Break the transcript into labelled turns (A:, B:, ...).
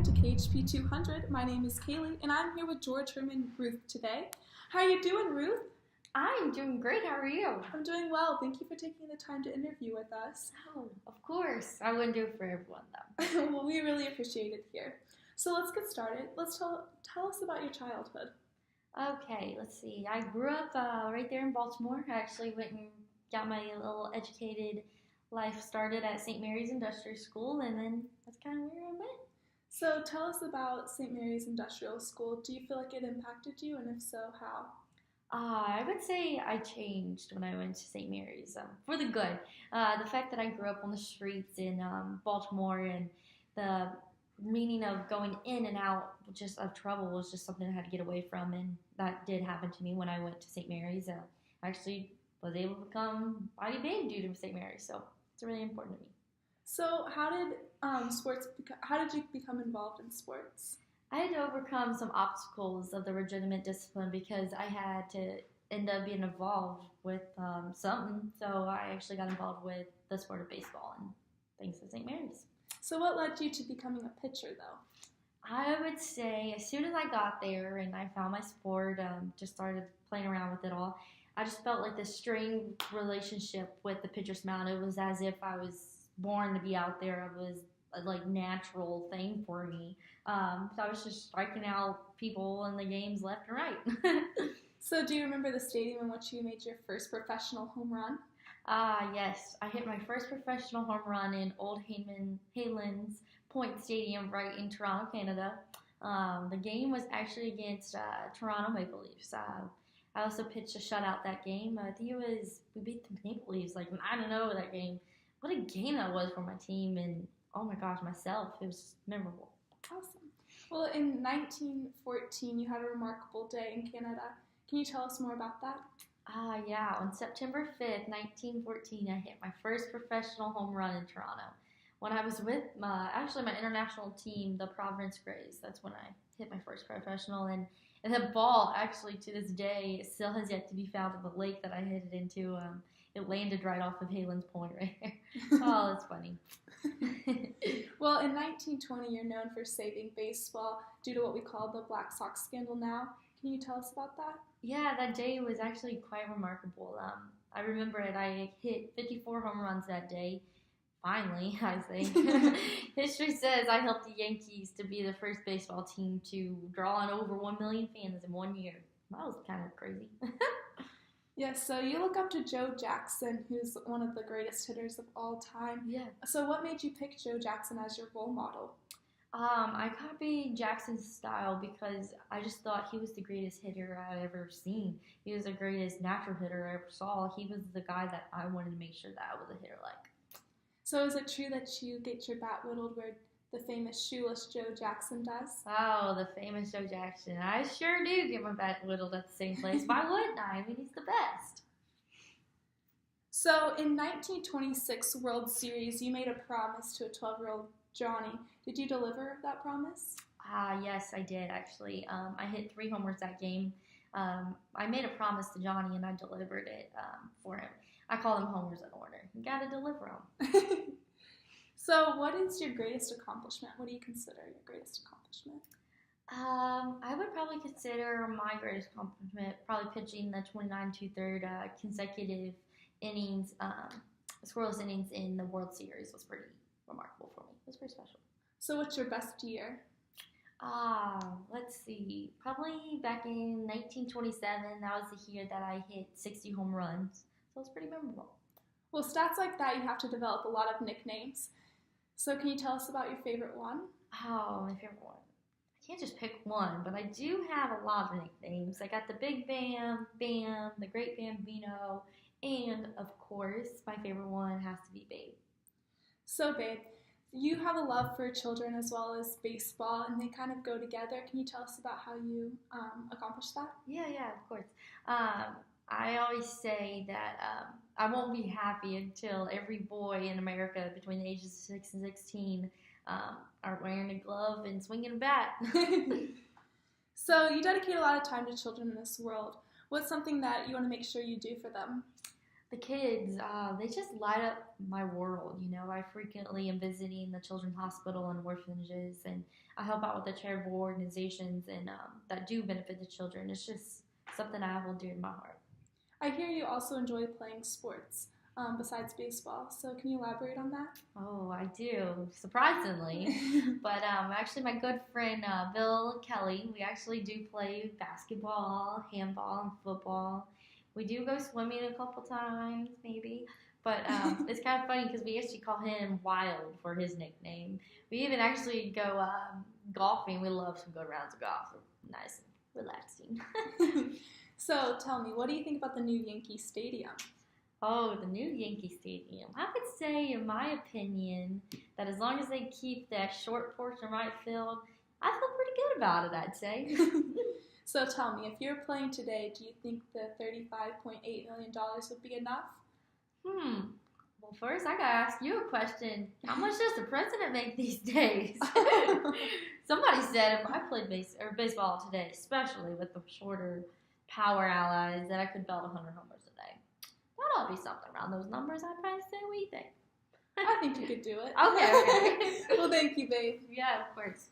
A: again to KHP 200. My name is Kaylee, and I'm here with George Herman Ruth today. How are you doing, Ruth?
B: I'm doing great. How are you?
A: I'm doing well. Thank you for taking the time to interview with us.
B: Oh, of course. I wouldn't do it for everyone, though.
A: Well, we really appreciate it here. So let's get started. Let's tell us about your childhood.
B: Okay, let's see. I grew up right there in Baltimore. I actually went and got my little educated life started at St. Mary's Industrial School, and then that's kind of where I went.
A: So tell us about St. Mary's Industrial School. Do you feel like it impacted you, and if so, how?
B: I would say I changed when I went to St. Mary's for the good. The fact that I grew up on the streets in Baltimore and the meaning of going in and out just of trouble was just something I had to get away from, and that did happen to me when I went to St. Mary's. I actually was able to become body big due to St. Mary's, so it's really important to me.
A: So how did you become involved in sports?
B: I had to overcome some obstacles of the legitimate discipline because I had to end up being involved with something. So I actually got involved with the sport of baseball, and thanks to St. Mary's.
A: So what led you to becoming a pitcher, though?
B: I would say as soon as I got there and I found my sport, just started playing around with it all, I just felt like this strained relationship with the pitcher's mound. It was as if I was born to be out there. It was a natural thing for me. So I was just striking out people in the games left and right.
A: So do you remember the stadium in which you made your first professional home run?
B: Yes. I hit my first professional home run in Old Haylands Point Stadium right in Toronto, Canada. The game was actually against Toronto Maple Leafs. I also pitched a shutout that game. I think we beat the Maple Leafs like 9-0 that game. What a game that was for my team and, oh my gosh, myself. It was memorable.
A: Awesome. Well, in 1914, you had a remarkable day in Canada. Can you tell us more about that?
B: Yeah. On September 5th, 1914, I hit my first professional home run in Toronto. When I was with my international team, the Providence Grays, that's when I hit my first professional. And the ball, actually, to this day, still has yet to be found in the lake that I hit it into. It landed right off of Haylands Point right there. Oh, that's funny.
A: Well, in 1920, you're known for saving baseball due to what we call the Black Sox scandal now. Can you tell us about that?
B: Yeah, that day was actually quite remarkable. I remember it. I hit 54 home runs that day. Finally, I think. History says I helped the Yankees to be the first baseball team to draw in over 1 million fans in 1 year. That was kind of crazy.
A: Yes, so you look up to Joe Jackson, who's one of the greatest hitters of all time.
B: Yeah.
A: So what made you pick Joe Jackson as your role model?
B: I copied Jackson's style because I just thought he was the greatest hitter I've ever seen. He was the greatest natural hitter I ever saw. He was the guy that I wanted to make sure that I was a hitter like.
A: So is it true that you get your bat whittled where the famous shoeless Joe Jackson does?
B: Oh, the famous Joe Jackson. I sure do get my bat whittled at the same place. Why wouldn't I? I mean, he's the best.
A: So in 1926 World Series, you made a promise to a 12-year-old Johnny. Did you deliver that promise?
B: Yes, I did, actually. I hit 3 homers that game. I made a promise to Johnny, and I delivered it for him. I call them homers in order. You got to deliver them.
A: So what is your greatest accomplishment? What do you consider your greatest accomplishment?
B: I would probably consider my greatest accomplishment probably pitching the 29 2/3 consecutive innings, scoreless innings in the World Series was pretty remarkable for me. It was pretty special.
A: So what's your best year?
B: Let's see. Probably back in 1927, that was the year that I hit 60 home runs. So it was pretty memorable.
A: Well, stats like that, you have to develop a lot of nicknames. So can you tell us about your favorite one?
B: Oh, my favorite one. I can't just pick one, but I do have a lot of nicknames. I got the Big Bam, Bam, the Great Bambino, and, of course, my favorite one has to be Babe.
A: So, Babe, you have a love for children as well as baseball, and they kind of go together. Can you tell us about how you accomplished that?
B: Yeah, of course. I always say that I won't be happy until every boy in America between the ages of 6 and 16 are wearing a glove and swinging a bat.
A: So you dedicate a lot of time to children in this world. What's something that you want to make sure you do for them?
B: The kids, they just light up my world. You know, I frequently am visiting the children's hospital and orphanages, and I help out with the charitable organizations and that do benefit the children. It's just something I hold dear to my heart.
A: I hear you also enjoy playing sports besides baseball. So can you elaborate on that?
B: Oh, I do, surprisingly. But actually, my good friend Bill Kelly, we actually do play basketball, handball, and football. We do go swimming a couple times, maybe. But it's kind of funny because we actually call him Wild for his nickname. We even actually go golfing. We love some good rounds of golf. Nice and relaxing.
A: So tell me, what do you think about the new Yankee Stadium?
B: Oh, the new Yankee Stadium. I would say, in my opinion, that as long as they keep that short portion right field, I feel pretty good about it, I'd say.
A: So tell me, if you're playing today, do you think the $35.8 million would be enough?
B: Well, first, I gotta ask you a question. How much does the president make these days? Somebody said if I played baseball today, especially with the shorter power allies, that I could belt 100 homers a day. That ought to be something around those numbers. I'd probably say, what do you think?
A: I think you could do it.
B: Okay.
A: Well, thank you, babe.
B: Yeah, of course.